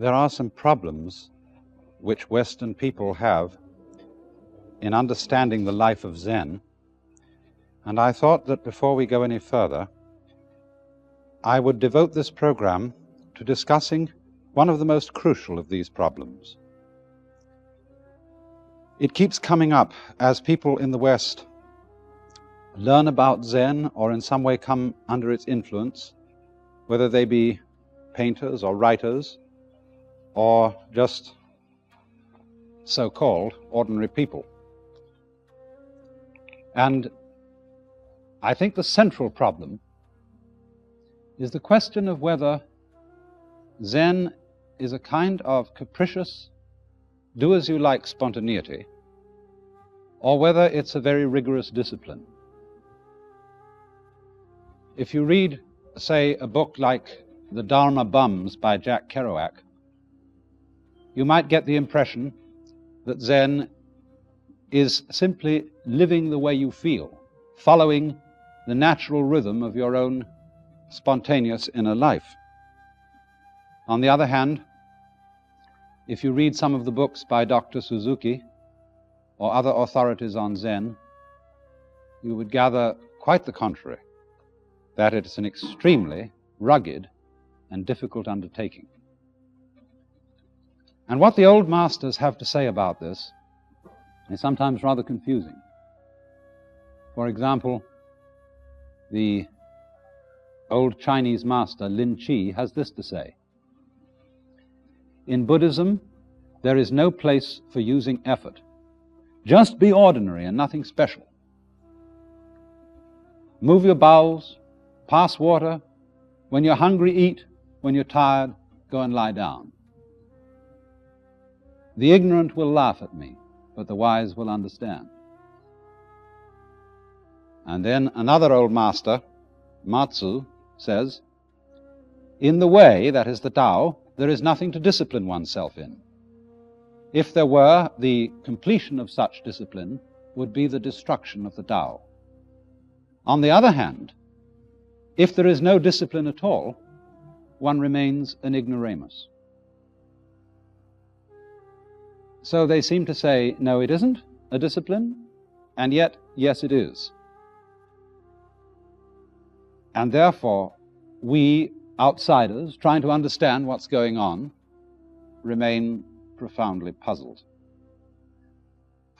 there are some problems which Western people have in understanding the life of Zen, and I thought that before we go any further, I would devote this program to discussing one of the most crucial of these problems. It keeps coming up as people in the West learn about Zen or in some way come under its influence, whether they be painters or writers or just so-called ordinary people. And I think the central problem is the question of whether Zen is a kind of capricious, do-as-you-like spontaneity, or whether it's a very rigorous discipline. If you read, say, a book like The Dharma Bums by Jack Kerouac, you might get the impression that Zen is simply living the way you feel, following the natural rhythm of your own spontaneous inner life. On the other hand, if you read some of the books by Dr. Suzuki or other authorities on Zen, you would gather quite the contrary, that it's an extremely rugged and difficult undertaking. And what the old masters have to say about this is sometimes rather confusing. For example, the old Chinese master Lin Chi has this to say: in Buddhism, there is no place for using effort. Just be ordinary and nothing special. Move your bowels, pass water. When you're hungry, eat. When you're tired, go and lie down. The ignorant will laugh at me, but the wise will understand. And then another old master, Matsu, says, in the way, that is the Tao, there is nothing to discipline oneself in. If there were, the completion of such discipline would be the destruction of the Tao. On the other hand, if there is no discipline at all, one remains an ignoramus. So they seem to say, no, it isn't a discipline, and yet, yes, it is. And therefore, we outsiders, trying to understand what's going on, remain profoundly puzzled.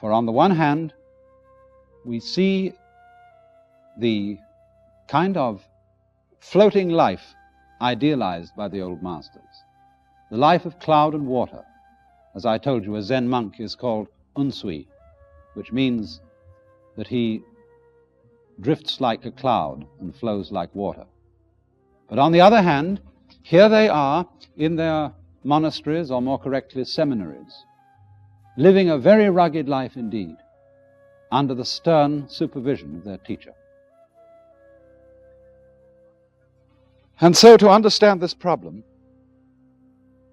For on the one hand, we see the kind of floating life idealized by the old masters, the life of cloud and water. As I told you, a Zen monk is called unsui, which means that he drifts like a cloud and flows like water. But on the other hand, here they are in their monasteries, or more correctly, seminaries, living a very rugged life indeed, under the stern supervision of their teacher. And so, to understand this problem,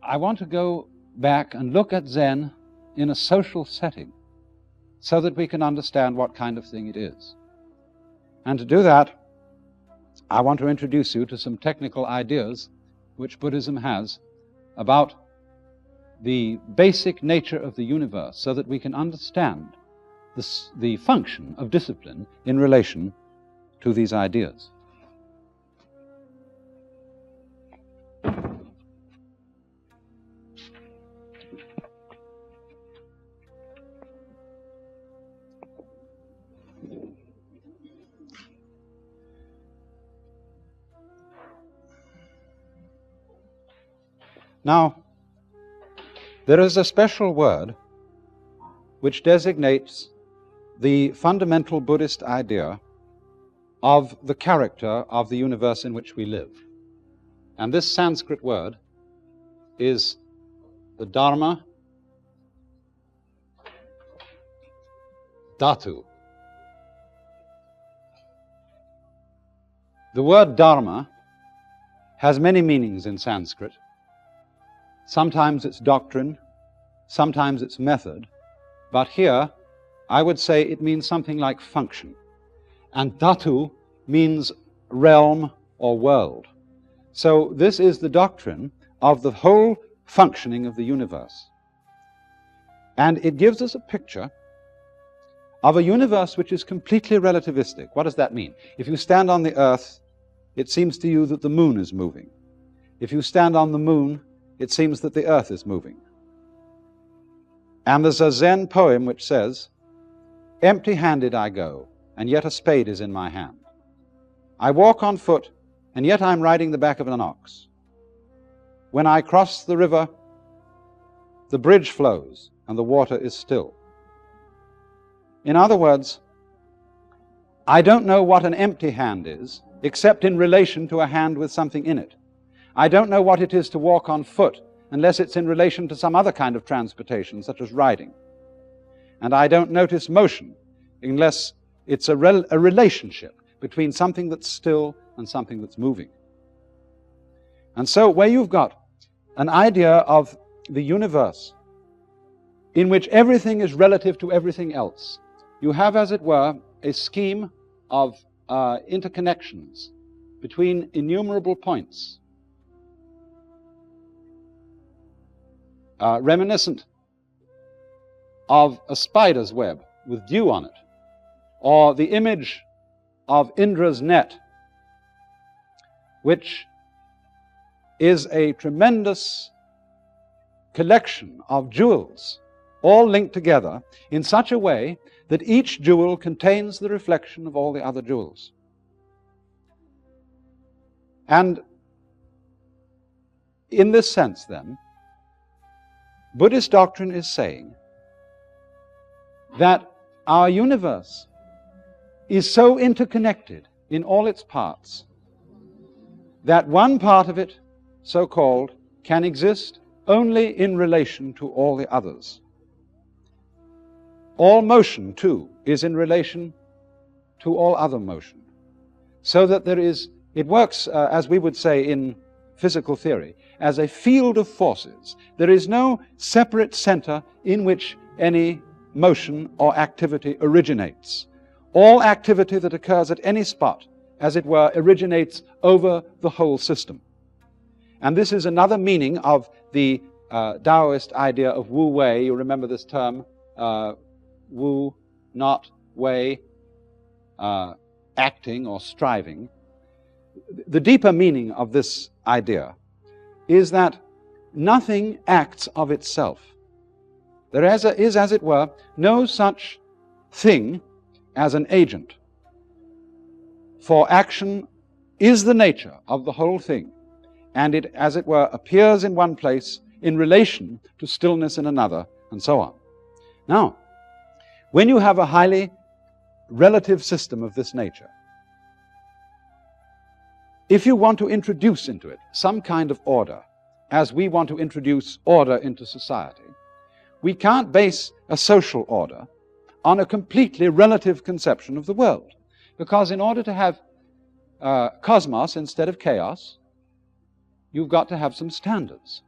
I want to go back and look at Zen in a social setting so that we can understand what kind of thing it is. And to do that, I want to introduce you to some technical ideas which Buddhism has about the basic nature of the universe so that we can understand the function of discipline in relation to these ideas. Now, there is a special word which designates the fundamental Buddhist idea of the character of the universe in which we live. And this Sanskrit word is the Dharma Dhatu. The word Dharma has many meanings in Sanskrit. Sometimes it's doctrine, sometimes it's method, but here I would say it means something like function. And dhatu means realm or world. So this is the doctrine of the whole functioning of the universe. And it gives us a picture of a universe which is completely relativistic. What does that mean? If you stand on the earth, it seems to you that the moon is moving. If you stand on the moon, it seems that the earth is moving. And there's a Zen poem which says, "Empty-handed I go, and yet a spade is in my hand. I walk on foot, and yet I'm riding the back of an ox. When I cross the river, the bridge flows, and the water is still." In other words, I don't know what an empty hand is, except in relation to a hand with something in it. I don't know what it is to walk on foot, unless it's in relation to some other kind of transportation, such as riding. And I don't notice motion, unless it's a relationship between something that's still and something that's moving. And so where you've got an idea of the universe in which everything is relative to everything else, you have, as it were, a scheme of interconnections between innumerable points, reminiscent of a spider's web with dew on it, or the image of Indra's net, which is a tremendous collection of jewels, all linked together in such a way that each jewel contains the reflection of all the other jewels. And in this sense, then, Buddhist doctrine is saying that our universe is so interconnected in all its parts that one part of it, so-called, can exist only in relation to all the others. All motion, too, is in relation to all other motion. So that it works, as we would say in physical theory, as a field of forces. There is no separate center in which any motion or activity originates. All activity that occurs at any spot, as it were, originates over the whole system. And this is another meaning of the Taoist idea of Wu Wei. You remember this term, Wu, not Wei, acting or striving. The deeper meaning of this idea is that nothing acts of itself. There is, as it were, no such thing as an agent. For action is the nature of the whole thing, and it, as it were, appears in one place in relation to stillness in another, and so on. Now, when you have a highly relative system of this nature, if you want to introduce into it some kind of order, as we want to introduce order into society, we can't base a social order on a completely relative conception of the world. Because in order to have cosmos instead of chaos, you've got to have some standards.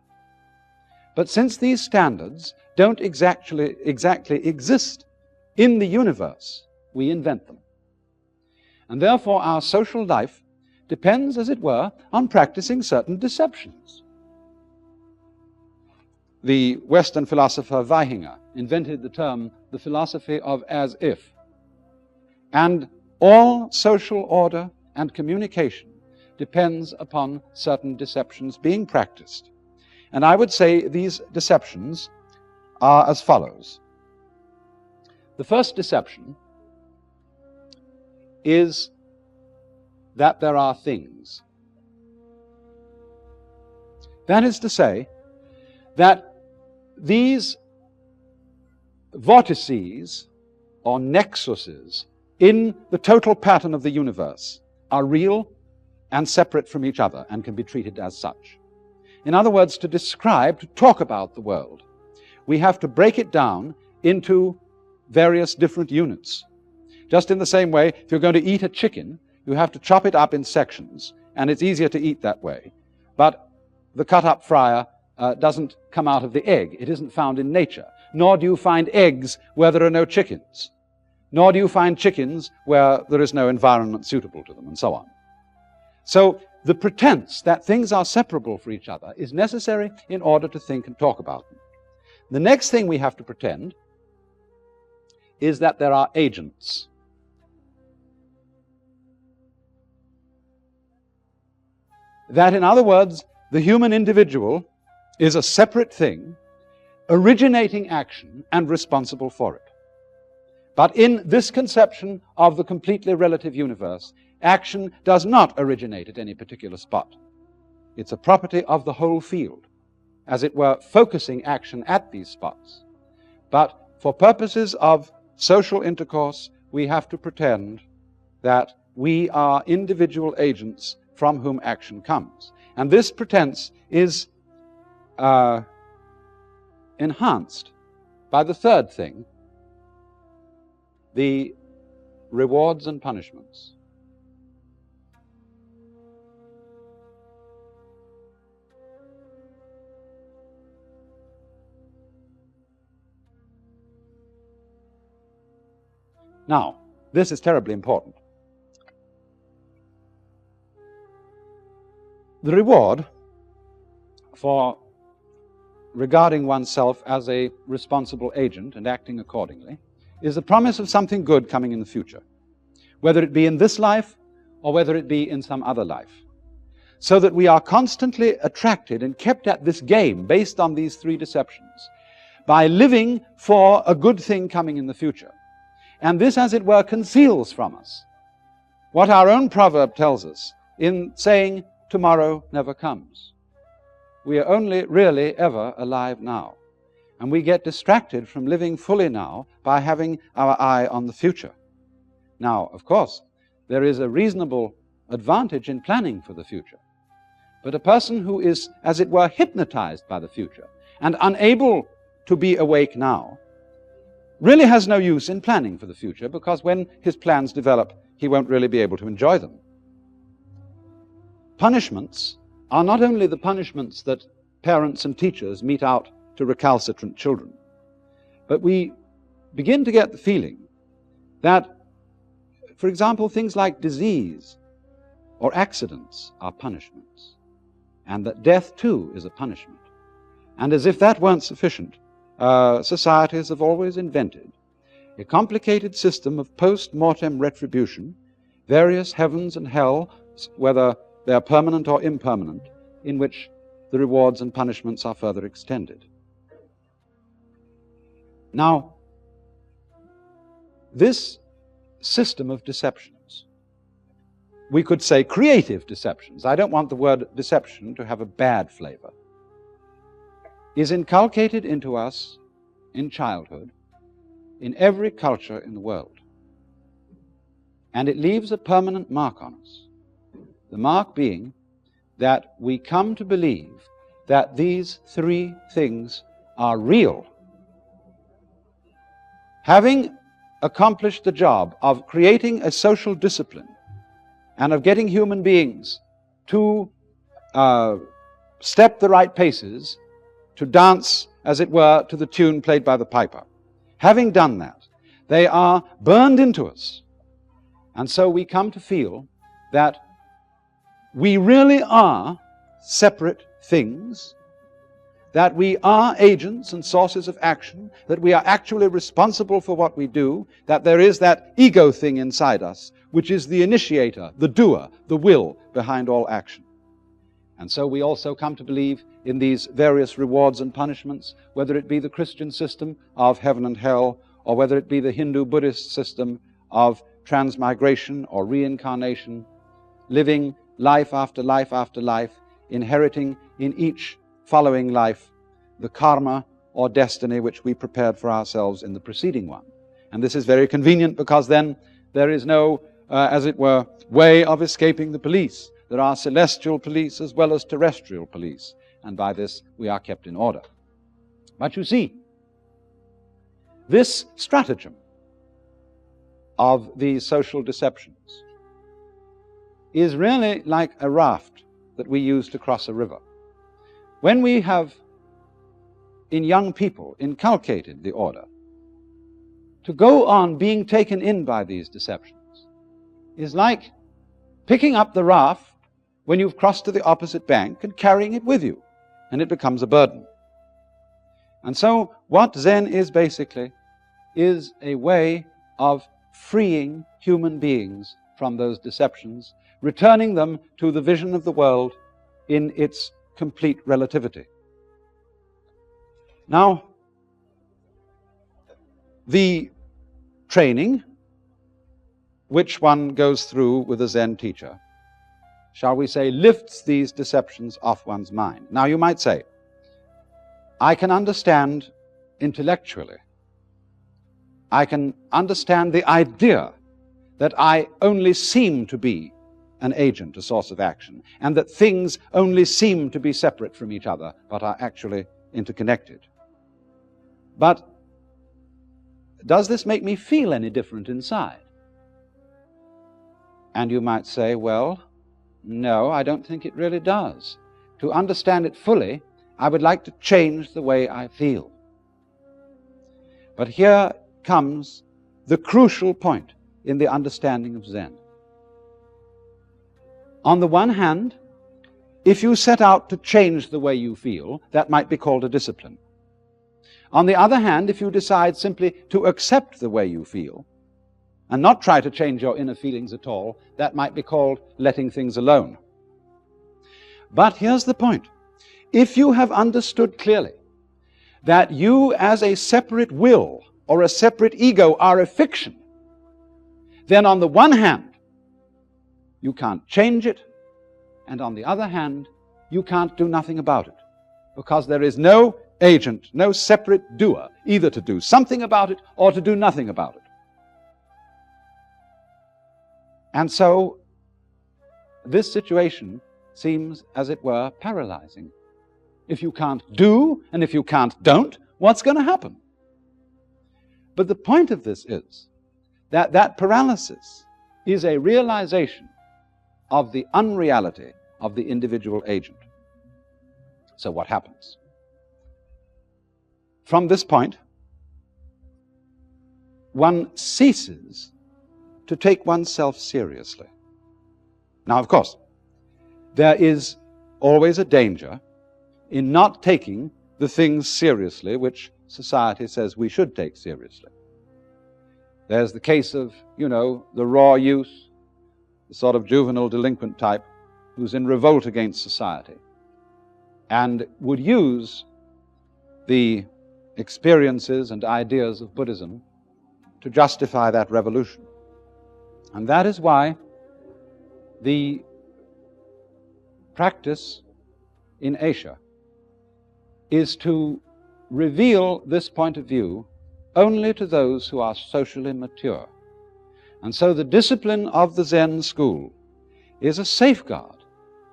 But since these standards don't exactly exist in the universe, we invent them. And therefore our social life depends, as it were, on practicing certain deceptions. The Western philosopher Weihinger invented the term the philosophy of as if. And all social order and communication depends upon certain deceptions being practiced. And I would say these deceptions are as follows. The first deception is that there are things. That is to say, that these vortices or nexuses in the total pattern of the universe are real and separate from each other and can be treated as such. In other words, to describe, to talk about the world, we have to break it down into various different units. Just in the same way, if you're going to eat a chicken, you have to chop it up in sections, and it's easier to eat that way. But the cut-up fryer doesn't come out of the egg. It isn't found in nature. Nor do you find eggs where there are no chickens. Nor do you find chickens where there is no environment suitable to them, and so on. So the pretense that things are separable for each other is necessary in order to think and talk about them. The next thing we have to pretend is that there are agents. That, in other words, the human individual is a separate thing, originating action and responsible for it. But in this conception of the completely relative universe, action does not originate at any particular spot. It's a property of the whole field, as it were, focusing action at these spots. But for purposes of social intercourse, we have to pretend that we are individual agents from whom action comes. And this pretense is enhanced by the third thing, the rewards and punishments. Now, this is terribly important. The reward for regarding oneself as a responsible agent and acting accordingly is the promise of something good coming in the future, whether it be in this life or whether it be in some other life, so that we are constantly attracted and kept at this game based on these three deceptions by living for a good thing coming in the future. And this, as it were, conceals from us what our own proverb tells us in saying, tomorrow never comes. We are only really ever alive now. And we get distracted from living fully now by having our eye on the future. Now, of course, there is a reasonable advantage in planning for the future. But a person who is, as it were, hypnotized by the future and unable to be awake now really has no use in planning for the future, because when his plans develop, he won't really be able to enjoy them. Punishments are not only the punishments that parents and teachers mete out to recalcitrant children, but we begin to get the feeling that, for example, things like disease or accidents are punishments, and that death too is a punishment. And as if that weren't sufficient, societies have always invented a complicated system of post-mortem retribution, various heavens and hell, whether they are permanent or impermanent, in which the rewards and punishments are further extended. Now, this system of deceptions, we could say creative deceptions, I don't want the word deception to have a bad flavor, is inculcated into us in childhood in every culture in the world. And it leaves a permanent mark on us. The mark being that we come to believe that these three things are real. Having accomplished the job of creating a social discipline and of getting human beings to step the right paces, to dance, as it were, to the tune played by the piper. Having done that, they are burned into us. And so we come to feel that we really are separate things, that we are agents and sources of action, that we are actually responsible for what we do, that there is that ego thing inside us, which is the initiator, the doer, the will behind all action. And so we also come to believe in these various rewards and punishments, whether it be the Christian system of heaven and hell, or whether it be the Hindu-Buddhist system of transmigration or reincarnation, living life after life after life, inheriting in each following life the karma or destiny which we prepared for ourselves in the preceding one. And this is very convenient, because then there is no, as it were, way of escaping the police. There are celestial police as well as terrestrial police, and by this we are kept in order. But you see, this stratagem of these social deceptions is really like a raft that we use to cross a river. When we have, in young people, inculcated the order to go on being taken in by these deceptions, is like picking up the raft when you've crossed to the opposite bank and carrying it with you, and it becomes a burden. And so what Zen is basically is a way of freeing human beings from those deceptions, returning them to the vision of the world in its complete relativity. Now, the training which one goes through with a Zen teacher, shall we say, lifts these deceptions off one's mind. Now, you might say, I can understand intellectually, I can understand the idea that I only seem to be an agent, a source of action, and that things only seem to be separate from each other, but are actually interconnected. But does this make me feel any different inside? And you might say, well, no, I don't think it really does. To understand it fully, I would like to change the way I feel. But here comes the crucial point in the understanding of Zen. On the one hand, if you set out to change the way you feel, that might be called a discipline. On the other hand, if you decide simply to accept the way you feel and not try to change your inner feelings at all, that might be called letting things alone. But here's the point. If you have understood clearly that you as a separate will or a separate ego are a fiction, then on the one hand, you can't change it, and on the other hand, you can't do nothing about it, because there is no agent, no separate doer, either to do something about it or to do nothing about it. And so, this situation seems, as it were, paralyzing. If you can't do, and if you don't, what's going to happen? But the point of this is that that paralysis is a realization of the unreality of the individual agent. So what happens? From this point, one ceases to take oneself seriously. Now, of course, there is always a danger in not taking the things seriously which society says we should take seriously. There's the case of, the raw youth, the sort of juvenile delinquent type who's in revolt against society and would use the experiences and ideas of Buddhism to justify that revolution. And that is why the practice in Asia is to reveal this point of view only to those who are socially mature. And so the discipline of the Zen school is a safeguard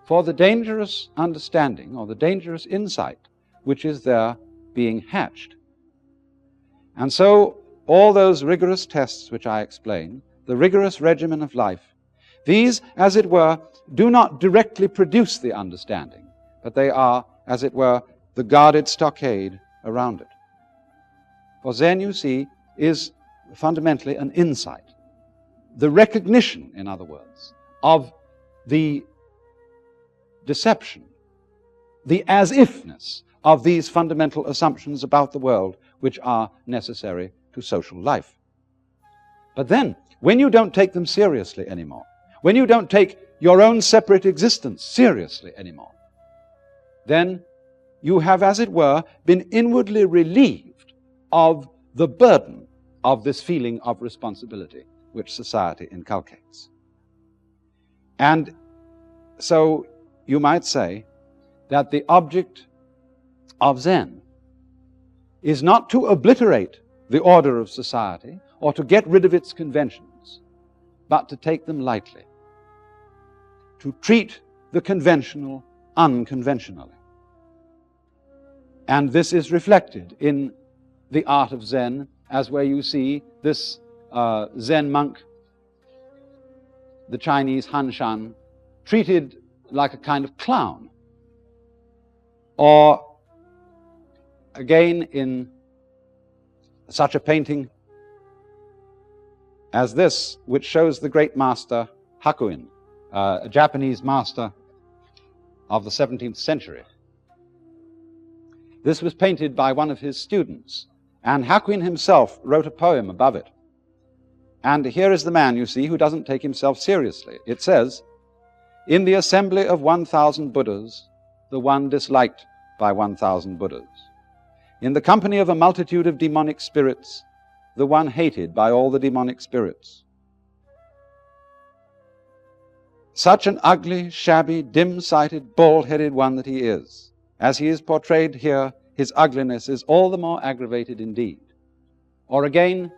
for the dangerous understanding or the dangerous insight which is there being hatched. And so all those rigorous tests which I explained, the rigorous regimen of life, these, as it were, do not directly produce the understanding, but they are, as it were, the guarded stockade around it. For Zen, you see, is fundamentally an insight. The recognition, in other words, of the deception, the as-ifness of these fundamental assumptions about the world which are necessary to social life. But then, when you don't take them seriously anymore, when you don't take your own separate existence seriously anymore, then you have, as it were, been inwardly relieved of the burden of this feeling of responsibility which society inculcates. And so you might say that the object of Zen is not to obliterate the order of society or to get rid of its conventions, but to take them lightly, to treat the conventional unconventionally. And this is reflected in the art of Zen, as where you see this Zen monk, the Chinese Han Shan, treated like a kind of clown. Or again in such a painting as this, which shows the great master Hakuin, a Japanese master of the 17th century. This was painted by one of his students, and Hakuin himself wrote a poem above it. And here is the man, you see, who doesn't take himself seriously. It says, "In the assembly of 1,000 Buddhas, the one disliked by 1,000 Buddhas. In the company of a multitude of demonic spirits, the one hated by all the demonic spirits. Such an ugly, shabby, dim-sighted, bald-headed one that he is. As he is portrayed here, his ugliness is all the more aggravated indeed." Or again,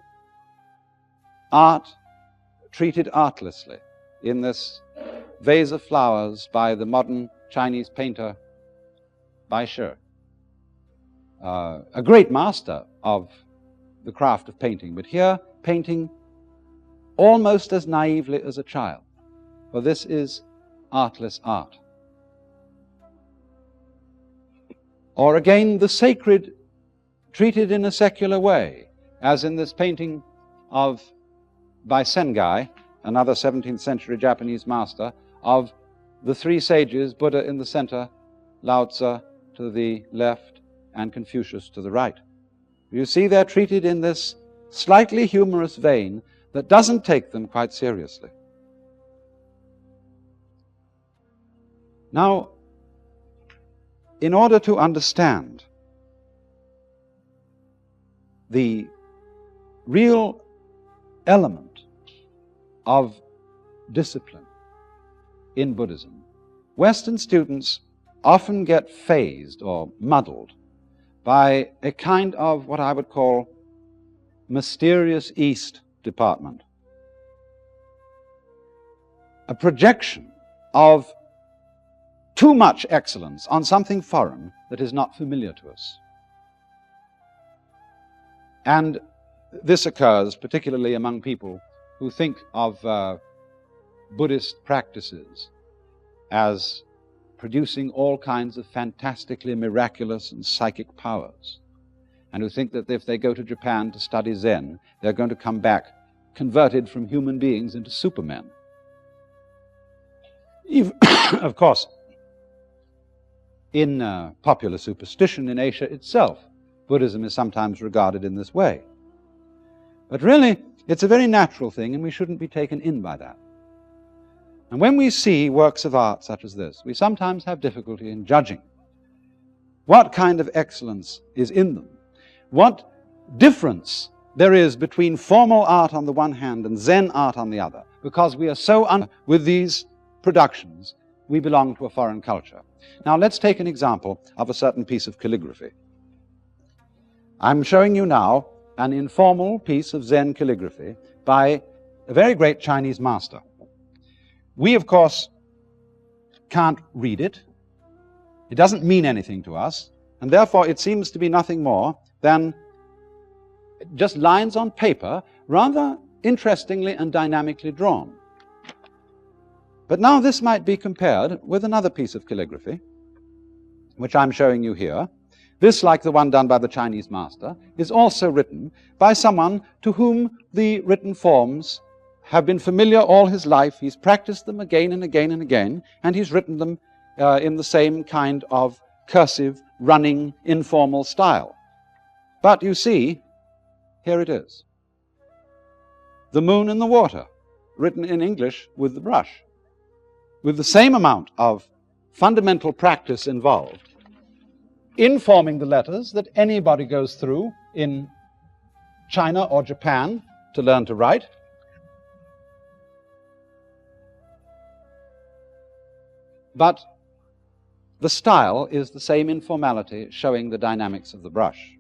art treated artlessly in this vase of flowers by the modern Chinese painter Bai Shi, a great master of the craft of painting, but here painting almost as naively as a child, for this is artless art. Or again, the sacred treated in a secular way, as in this painting by Sengai, another 17th century Japanese master, of the three sages, Buddha in the center, Lao Tzu to the left, and Confucius to the right. You see, they're treated in this slightly humorous vein that doesn't take them quite seriously. Now, in order to understand the real element of discipline in Buddhism, Western students often get phased or muddled by a kind of what I would call mysterious East department, a projection of too much excellence on something foreign that is not familiar to us. And this occurs particularly among people who think of Buddhist practices as producing all kinds of fantastically miraculous and psychic powers, and who think that if they go to Japan to study Zen, they're going to come back converted from human beings into supermen. Even, of course, in popular superstition in Asia itself, Buddhism is sometimes regarded in this way. But really, it's a very natural thing, and we shouldn't be taken in by that. And when we see works of art such as this, we sometimes have difficulty in judging what kind of excellence is in them, what difference there is between formal art on the one hand and Zen art on the other, because we are so with these productions, we belong to a foreign culture. Now let's take an example of a certain piece of calligraphy. I'm showing you now an informal piece of Zen calligraphy by a very great Chinese master. We, of course, can't read it. It doesn't mean anything to us, and therefore it seems to be nothing more than just lines on paper, rather interestingly and dynamically drawn. But now this might be compared with another piece of calligraphy, which I'm showing you here. This, like the one done by the Chinese master, is also written by someone to whom the written forms have been familiar all his life. He's practiced them again and again and again, and he's written them in the same kind of cursive, running, informal style. But you see, here it is. The moon in the water, written in English with the brush, with the same amount of fundamental practice involved in forming the letters that anybody goes through in China or Japan to learn to write. But the style is the same informality, showing the dynamics of the brush.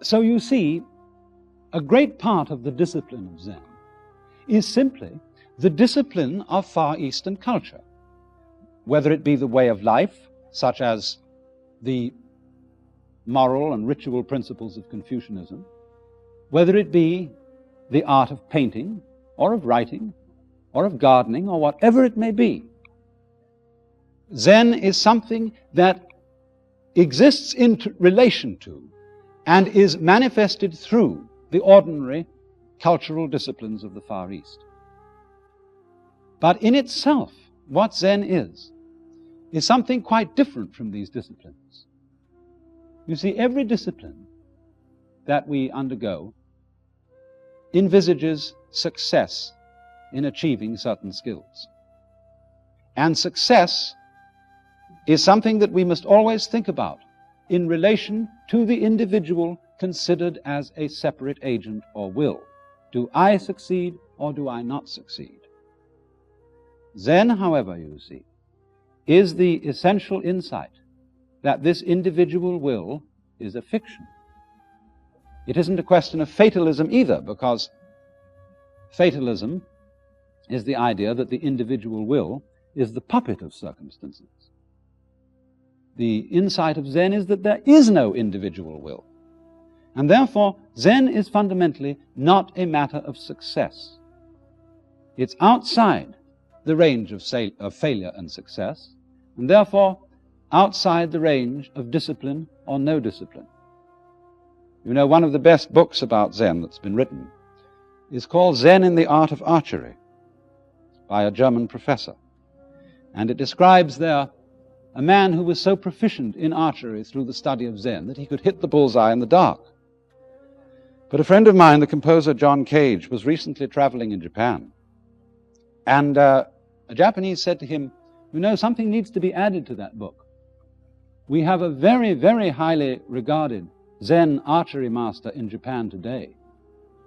So you see, a great part of the discipline of Zen is simply the discipline of Far Eastern culture, whether it be the way of life, such as the moral and ritual principles of Confucianism, whether it be the art of painting, or of writing, or of gardening, or whatever it may be. Zen is something that exists in relation to and is manifested through the ordinary cultural disciplines of the Far East. But in itself, what Zen is something quite different from these disciplines. You see, every discipline that we undergo envisages success in achieving certain skills. And success is something that we must always think about in relation to the individual considered as a separate agent or will. Do I succeed or do I not succeed? Zen, however, you see, is the essential insight that this individual will is a fiction. It isn't a question of fatalism either, because fatalism is the idea that the individual will is the puppet of circumstances. The insight of Zen is that there is no individual will. And therefore, Zen is fundamentally not a matter of success. It's outside the range of failure and success, and therefore outside the range of discipline or no discipline. You know, one of the best books about Zen that's been written is called Zen in the Art of Archery by a German professor. And it describes there a man who was so proficient in archery through the study of Zen that he could hit the bullseye in the dark. But a friend of mine, the composer John Cage, was recently traveling in Japan. And a Japanese said to him, you know, something needs to be added to that book. We have a very, very highly regarded Zen archery master in Japan today,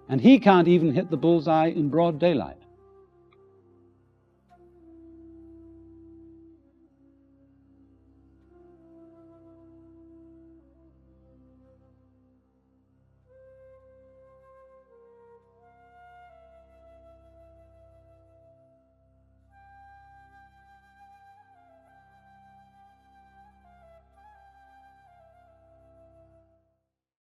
and he can't even hit the bullseye in broad daylight.